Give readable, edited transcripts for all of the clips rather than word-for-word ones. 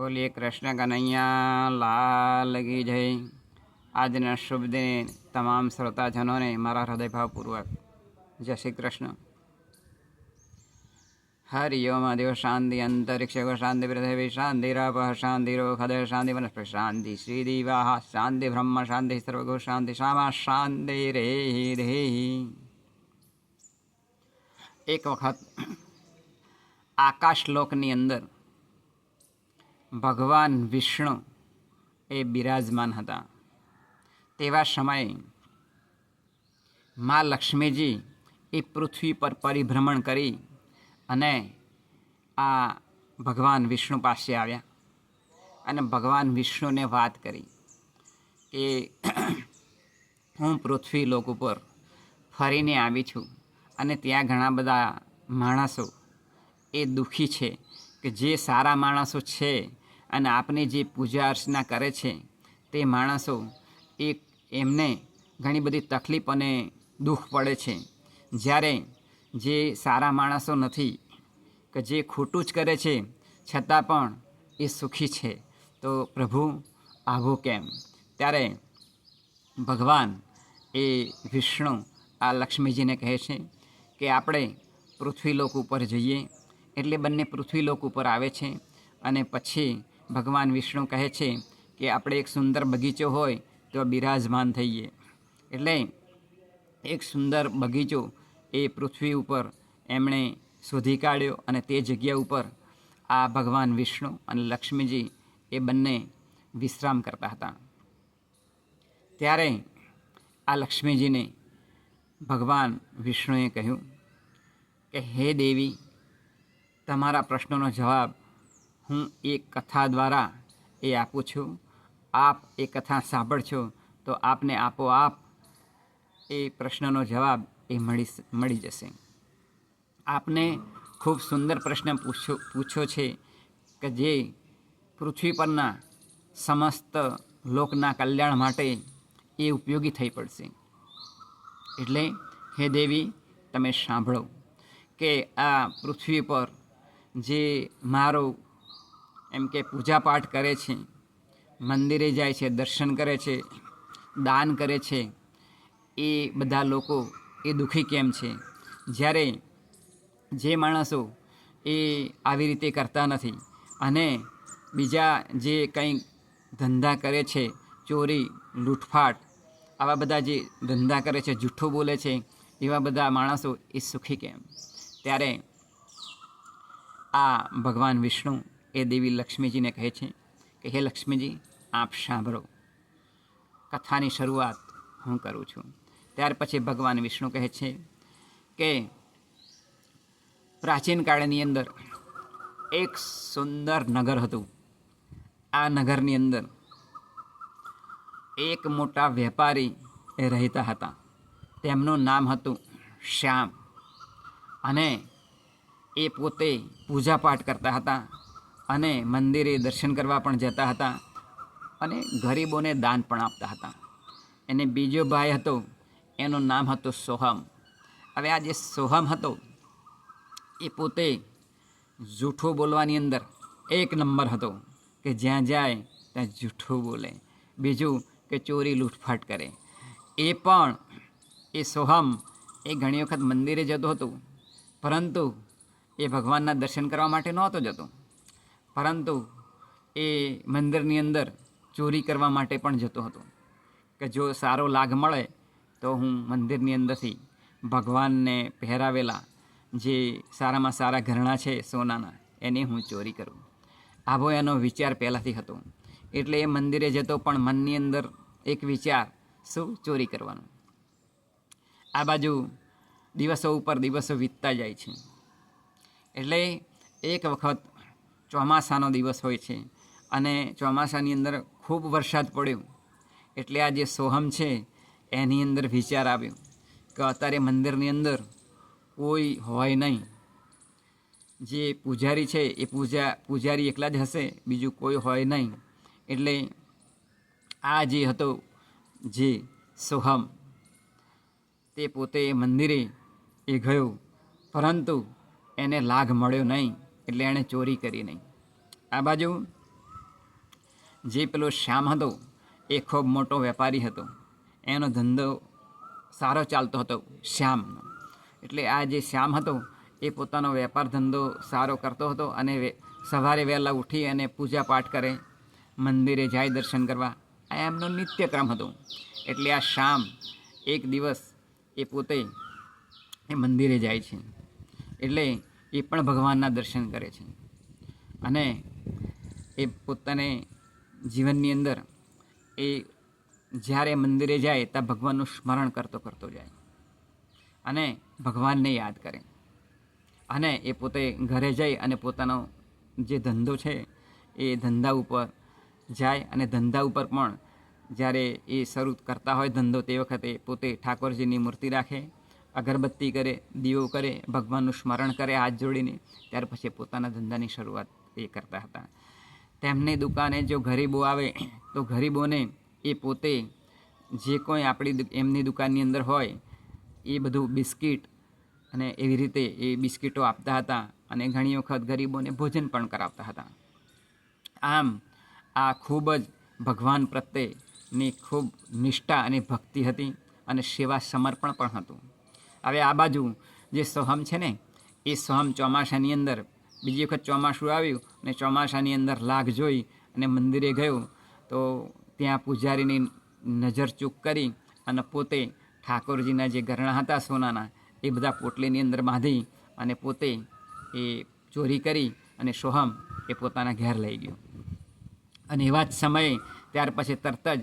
બોલીએ કૃષ્ણ કનૈયા લાલ કી જય। આજના શુભ દિને તમામ શ્રોતાજનોને મારા હૃદયભાવપૂર્વક જય શ્રી કૃષ્ણ। હરિ ઓમ દેવ શાંતિ અંતરિક્ષ શાંતિ પૃથ્વી શાંતિરાપ શાંતિરો ખદ શાંતિ વનસ્પતિ શાંતિ શ્રી દિવા શાંતિ બ્રહ્મ શાંતિ સર્વગો શાંતિ શામા શાંતિ રે દેહી। એક વખત આકાશલોકની અંદર ભગવાન વિષ્ણુ એ બિરાજમાન હતા। તેવા સમયે મા લક્ષ્મીજી એ પૃથ્વી પર પરિભ્રમણ કરી અને આ ભગવાન વિષ્ણુ પાસે આવ્યા અને ભગવાન વિષ્ણુને વાત કરી કે હું પૃથ્વી લોક ઉપર ફરીને આવી છું અને ત્યાં ઘણા બધા માણસો એ દુઃખી છે કે જે સારા માણસો છે અને આપને જે પૂજા અર્ચના કરે છે તે માણસો એમને ઘણી બધી તકલીફ અને દુઃખ પડે છે, જ્યારે જે સારા માણસો નથી કે જે ખોટું જ કરે છે છતાં પણ એ સુખી છે। તો પ્રભુ આવું કેમ? ત્યારે ભગવાન એ વિષ્ણુ આ લક્ષ્મીજીને કહે છે કે આપણે પૃથ્વીલોક ઉપર જઈએ। એટલે બંને પૃથ્વીલોક ઉપર આવે છે અને પછી ભગવાન વિષ્ણુ કહે છે કે આપણે એક સુંદર બગીચો હોય તો બિરાજમાન થઈએ। એટલે એક સુંદર બગીચો એ પૃથ્વી ઉપર એમણે શોધી કાઢ્યો અને તે જગ્યા ઉપર આ ભગવાન વિષ્ણુ અને લક્ષ્મીજી એ બંને વિશ્રામ કરતા હતા। ત્યારે આ લક્ષ્મીજીને ભગવાન વિષ્ણુએ કહ્યું કે હે દેવી, તમારા પ્રશ્નોનો જવાબ હું એક કથા દ્વારા એ આપું છું। આપ એ કથા સાંભળશો તો આપને આપોઆપ એ પ્રશ્નનો જવાબ એ મળી જશે। આપને ખૂબ સુંદર પ્રશ્ન પૂછ્યો છે કે જે પૃથ્વી પરના સમસ્ત લોકના કલ્યાણ માટે એ ઉપયોગી થઈ પડશે। એટલે હે દેવી, તમે સાંભળો કે આ પૃથ્વી પર જે મારો એમ કે પૂજાપાઠ કરે છે, મંદિરે જાય છે, દર્શન કરે છે, દાન કરે છે, એ બધા લોકો એ દુઃખી કેમ છે? જ્યારે જે માણસો એ આવી રીતે કરતા નથી અને બીજા જે કંઈ ધંધા કરે છે, ચોરી લૂંટફાટ આવા બધા જે ધંધા કરે છે, જૂઠ્ઠું બોલે છે, એવા બધા માણસો એ સુખી કેમ? ત્યારે આ ભગવાન વિષ્ણુ એ દેવી લક્ષ્મીજીને કહે છે કે હે લક્ષ્મીજી, આપ સાંભળો, કથાની શરૂઆત હું કરું છું। ત્યાર પછી ભગવાન વિષ્ણુ કહે છે કે પ્રાચીન કાળની અંદર એક સુંદર નગર હતું। આ નગરની અંદર એક મોટા વેપારી એ રહેતા હતા। તેમનું નામ હતું શ્યામ અને એ પોતે પૂજાપાઠ કરતા હતા અને મંદિરે દર્શન કરવા પણ જતા હતા અને ગરીબોને દાન પણ આપતા હતા। એને બીજો ભાઈ હતો, એનું નામ હતું સોહમ। હવે આ જે સોહમ હતો એ પોતે જૂઠું બોલવાની અંદર એક નંબર હતો કે જ્યાં જાય ત્યાં જૂઠું બોલે, બીજું કે ચોરી લૂંટફાટ કરે। એ પણ એ સોહમ એ ઘણી વખત મંદિરે જતો હતો, પરંતુ એ ભગવાનના દર્શન કરવા માટે નહોતો જતો, પરંતુ એ મંદિરની અંદર ચોરી કરવા માટે પણ જતો હતો કે જો સારો લાગ મળે તો હું મંદિરની અંદરથી ભગવાનને પહેરાવેલા જે સારામાં સારા ઘરેણાં છે સોનાના, એની હું ચોરી કરું। આવો એનો વિચાર પહેલાંથી હતો। એટલે એ મંદિરે જતો પણ મનની અંદર એક વિચાર, શું ચોરી કરવાનું। આ બાજુ દિવસો ઉપર દિવસો વીતતા જાય છે। એટલે એક વખત ચોમાસાનો દિવસ હોય છે અને ચોમાસાની અંદર ખૂબ વરસાદ પડ્યો। એટલે આ જે સોહમ છે એની અંદર વિચાર આવ્યો કે અત્યારે મંદિરની અંદર કોઈ હોય નહીં, જે પૂજારી છે એ પૂજારી એકલા જ હશે, બીજું કોઈ હોય નહીં। એટલે આ જે હતો જે સોહમ તે પોતે મંદિરે એ ગયો, પરંતુ એને લાગ મળ્યો નહીં, એટલે એણે ચોરી કરી નહીં। આ બાજુ જે પેલો શ્યામ હતો એ ખૂબ મોટો વેપારી હતો, એનો ધંધો સારો ચાલતો હતો શ્યામનો. એટલે આ જે શ્યામ હતો એ પોતાનો વેપાર ધંધો સારો કરતો હતો અને સવારે વહેલા ઉઠી અને પૂજા પાઠ કરે, મંદિરે જાય દર્શન કરવા. આ એમનો નિત્યક્રમ હતો. એટલે આ શ્યામ એક દિવસ એ પોતે એ મંદિરે જાય છે. એટલે એ પણ ભગવાનના દર્શન કરે છે અને એ પોતાને જીવનની અંદર એ જ્યારે મંદિરે જાય ત્યાં ભગવાનનું સ્મરણ કરતો કરતો જાય અને ભગવાનને યાદ કરે. અને એ પોતે ઘરે જઈ અને પોતાનો જે ધંધો છે એ ધંધા ઉપર જાય અને ધંધા ઉપર પણ જ્યારે એ શરૂ કરતા હોય ધંધો તે વખતે પોતે ઠાકોરજીની મૂર્તિ રાખે, અગરબત્તી કરે, દીવો કરે, ભગવાનનું સ્મરણ કરે હાથ જોડીને, ત્યાર પછી પોતાના ધંધાની શરૂઆત એ કરતા હતા. તેમની દુકાને જો ગરીબો આવે તો ગરીબોને એ પોતે જે કોઈ આપણી એમની દુકાનની અંદર હોય એ બધું બિસ્કિટ અને એવી રીતે એ બિસ્કિટો આપતા હતા અને ઘણી વખત ગરીબોને ભોજન પણ કરાવતા હતા. આમ આ ખૂબ જ ભગવાન પ્રત્યેની ખૂબ નિષ્ઠા અને ભક્તિ હતી અને સેવા સમર્પણ પણ હતું. હવે આ બાજુ જે સોહમ છે ને એ સોહમ ચોમાસાની અંદર બીજી વખત ચોમાસું આવ્યું અને ચોમાસાની અંદર લાગ જોઈ અને મંદિરે ગયો તો ત્યાં પૂજારીની નજર ચૂક કરી અને પોતે ઠાકોરજીના જે ગરણા હતા સોનાના એ બધા પોટલીની અંદર બાંધી અને પોતે એ ચોરી કરી અને સોહમ એ પોતાના ઘેર લઈ ગયો. અને એવા જ સમયે ત્યાર પછી તરત જ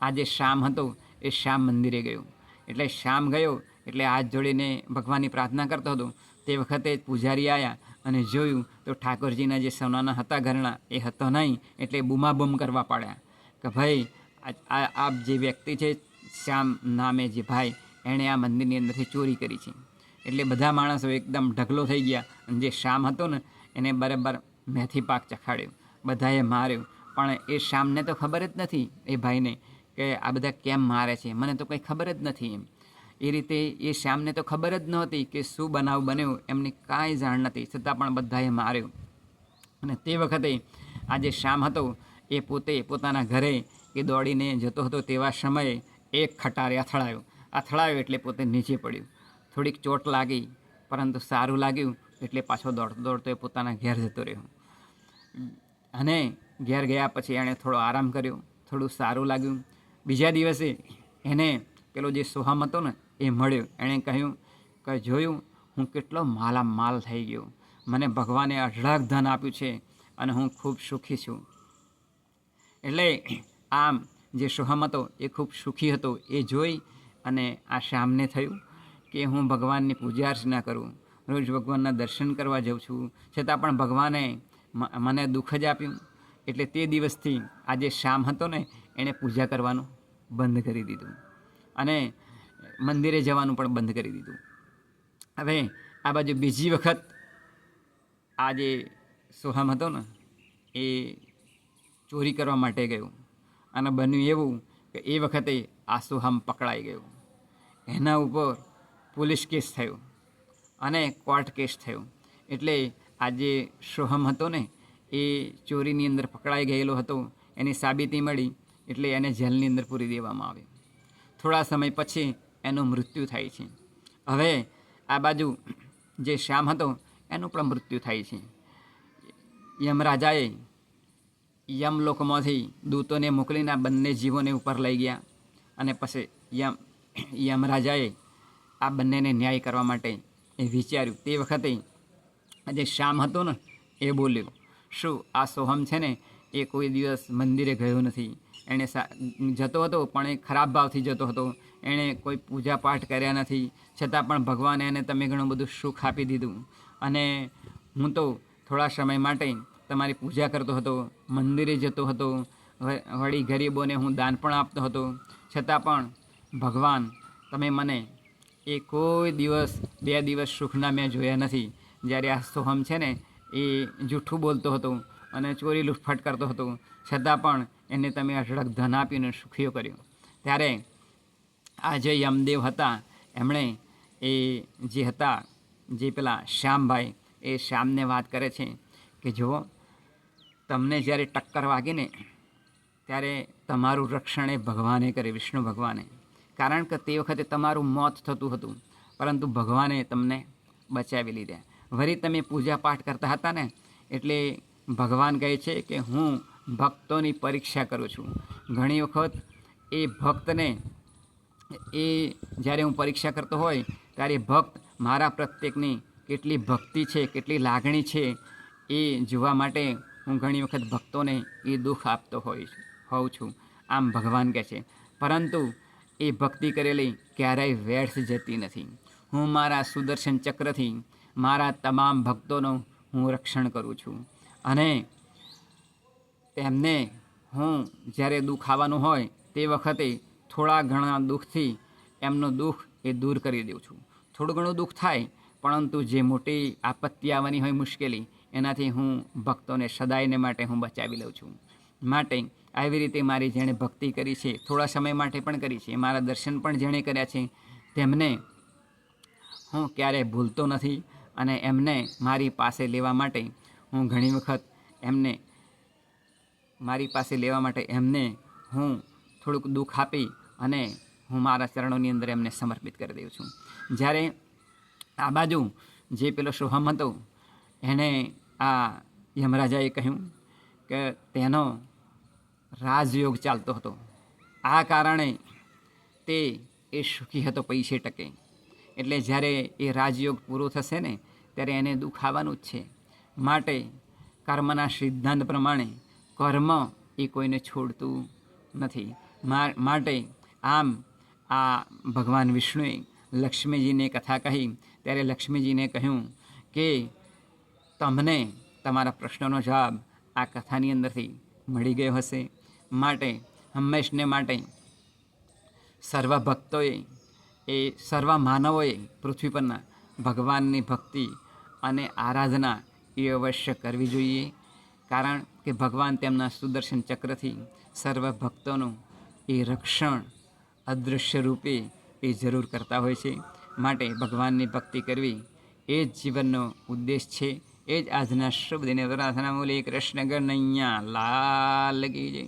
આ જે શ્યામ હતો એ શ્યામ મંદિરે ગયો. એટલે શ્યામ ગયો એટલે હાથ જોડીને ભગવાનની પ્રાર્થના કરતો હતો. તે વખતે પૂજારી આવ્યા અને જોયું તો ઠાકોરજીના જે સોનાના હતા ઘરણા એ હતો નહીં. એટલે બૂમાબૂમ કરવા પાડ્યા કે ભાઈ આ જે વ્યક્તિ છે શ્યામ નામે જે ભાઈ એણે આ મંદિરની અંદરથી ચોરી કરી છે. એટલે બધા માણસો એકદમ ઢગલો થઈ ગયા અને જે શ્યામ હતો ને એને બરાબર મેથી પાક ચખાડ્યો, બધાએ માર્યો. પણ એ શ્યામને તો ખબર જ નથી એ ભાઈને કે આ બધા કેમ મારે છે, મને તો કંઈ ખબર જ નથી એમ. એ રીતે એ શ્યામને તો ખબર જ નહોતી કે શું બનાવ બન્યો, એમની કાંઈ જાણ નથી, છતાં પણ બધાએ માર્યો. અને તે વખતે આ જે શ્યામ હતો એ પોતે પોતાના ઘરે એ દોડીને જતો હતો તેવા સમયે એક ખટારે અથડાયો એટલે પોતે નીચે પડ્યું. થોડીક ચોટ લાગી પરંતુ સારું લાગ્યું એટલે પાછો દોડતો દોડતો એ પોતાના ઘેર જતો રહ્યો. અને ઘેર ગયા પછી એણે થોડો આરામ કર્યો, થોડું સારું લાગ્યું. બીજા દિવસે એને પેલો જે સોહમ હતો ને એ મળ્યો. એણે કહ્યું કે જોયું હું કેટલો માલામાલ થઈ ગયો, મને ભગવાને અઢળક ધન આપ્યું છે અને હું ખૂબ સુખી છું. એટલે આમ જે સોહમ હતો એ ખૂબ સુખી હતો. એ જોઈ અને આ શ્યામને થયું કે હું ભગવાનની પૂજા અર્ચના કરું, રોજ ભગવાનના દર્શન કરવા જાઉં છું, છતાં પણ ભગવાને મને દુઃખ જ આપ્યું. એટલે તે દિવસથી આ જે શ્યામ હતો ને એણે પૂજા કરવાનું બંધ કરી દીધું અને મંદિરે જવાનું પણ બંધ કરી દીધું. હવે આ બાજુ બીજી વખત આ જે સોહમ હતો ને એ ચોરી કરવા માટે ગયો અને બન્યું એવું કે એ વખતે આ સોહમ પકડાઈ ગયો. એના ઉપર પોલીસ કેસ થયો અને કોર્ટ કેસ થયો. એટલે આ જે સોહમ હતો ને એ ચોરીની અંદર પકડાઈ ગયેલો હતો, એની સાબિતી મળી એટલે એને જેલની અંદર પૂરી દેવામાં આવ્યો. થોડા સમય પછી એનું મૃત્યુ થાય છે. હવે આ બાજુ જે શ્યામ હતો એનું પણ મૃત્યુ થાય છે. યમરાજાએ યમલોકમાંથી દૂતોને મોકલીને આ બંને જીવોને ઉપર લઈ ગયા અને પછી યમરાજાએ આ બંનેને ન્યાય કરવા માટે એ વિચાર્યું. તે વખતે જે શ્યામ હતો ને એ બોલ્યો, શું આ સોહમ છે ને એ કોઈ દિવસ મંદિરે ગયો નથી, એણે જતો હતો પણ એ ખરાબ ભાવથી જતો હતો, એણે કોઈ પૂજા પાઠ કર્યા નથી, છતાં પણ ભગવાને એને તમે ઘણું બધું સુખ આપી દીધું અને હું તો થોડા સમય માટે તમારી પૂજા કરતો હતો, મંદિરે જતો હતો, વળી ગરીબોને હું દાન પણ આપતો હતો, છતાં પણ ભગવાન તમે મને એ કોઈ દિવસ 2 દિવસ સુખના મેં જોયા નથી. જ્યારે આ સોહમ છે ને એ જૂઠું બોલતો હતો અને ચોરી લૂંટફાટ કરતો હતો, છતાં પણ એને તમે અઢળક ધન આપીને સુખીઓ કર્યો. ત્યારે આ જે યમદેવ હતા એમણે એ જે હતા જે પેલા શ્યામભાઈ એ શ્યામને વાત કરે છે કે જુઓ તમને જ્યારે ટક્કર વાગીને ત્યારે તમારું રક્ષણ એ ભગવાને કરે, વિષ્ણુ ભગવાને. કારણ કે તે વખતે તમારું મોત થતું હતું, પરંતુ ભગવાને તમને બચાવી લીધા. વળી તમે પૂજા પાઠ કરતા હતા ને, એટલે ભગવાન કહે છે કે હું ભક્તોની પરીક્ષા કરું છું. ઘણી વખત એ ભક્તને જ્યારે હું પરીક્ષા કરતો હોય ત્યારે ભક્ત મારા પ્રત્યેકની કેટલી ભક્તિ છે, કેટલી લાગણી છે, એ જોવા માટે હું ઘણી વખત ભક્તોને એ દુઃખ આપતો હોઉં છું. આમ ભગવાન કહે છે, પરંતુ એ ભક્તિ કરેલી ક્યારેય વ્યર્થ જતી નથી. હું મારા સુદર્શન ચક્રથી મારા તમામ ભક્તોનું હું રક્ષણ કરું છું, અને તેમને હું જ્યારે દુઃખ આવવાનું હોય તે વખતે થોડા ઘણા દુઃખથી એમનું દુઃખ એ દૂર કરી દઉં છું. થોડું ઘણું દુઃખ થાય, પરંતુ જે મોટી આપત્તિ આવવાની હોય, મુશ્કેલી, એનાથી હું ભક્તોને સદાયને માટે હું બચાવી લઉં છું. માટે આવી રીતે મારી જેણે ભક્તિ કરી છે, થોડા સમય માટે પણ કરી છે, મારા દર્શન પણ જેણે કર્યા છે, તેમને હું ક્યારેય ભૂલતો નથી. અને એમને મારી પાસે લેવા માટે હું ઘણી વખત મારી પાસે લેવા માટે એમને હું થોડુંક દુઃખ આપી અને હું મારા ચરણોની અંદર એમને સમર્પિત કરી દઉં છું. જ્યારે આ બાજુ જે પેલો સોહમ હતો, એણે આ યમરાજાએ કહ્યું કે તેનો રાજયોગ ચાલતો હતો. આ કારણે તે સુખી હતો પૈસે ટકે. એટલે જ્યારે એ રાજયોગ પૂરો થશે ને, ત્યારે એને દુઃખ આવવાનું જ છે. માટે કર્મના સિદ્ધાંત પ્રમાણે કર્મ એ કોઈને છોડતું નથી. માટે આમ આ ભગવાન વિષ્ણુએ લક્ષ્મીજીને કથા કહી, ત્યારે લક્ષ્મીજીને કહ્યું કે તમને તમારા પ્રશ્નનો જવાબ આ કથાની અંદરથી મળી ગયો હશે. માટે હંમેશને માટે સર્વ ભક્તોએ સર્વ માનવોએ પૃથ્વી પરના ભગવાનની ભક્તિ અને આરાધના એ અવશ્ય કરવી જોઈએ. કારણ કે ભગવાન તેમના સુદર્શન ચક્રથી સર્વ ભક્તોનું એ રક્ષણ અદૃશ્ય રૂપે એ જરૂર કરતા હોય છે. માટે ભગવાનની ભક્તિ કરવી એ જ જીવનનો ઉદ્દેશ છે. એ જ આજના શુભ દિને પ્રાર્થના મૂલી કૃષ્ણ કનૈયા લાલ કી જય.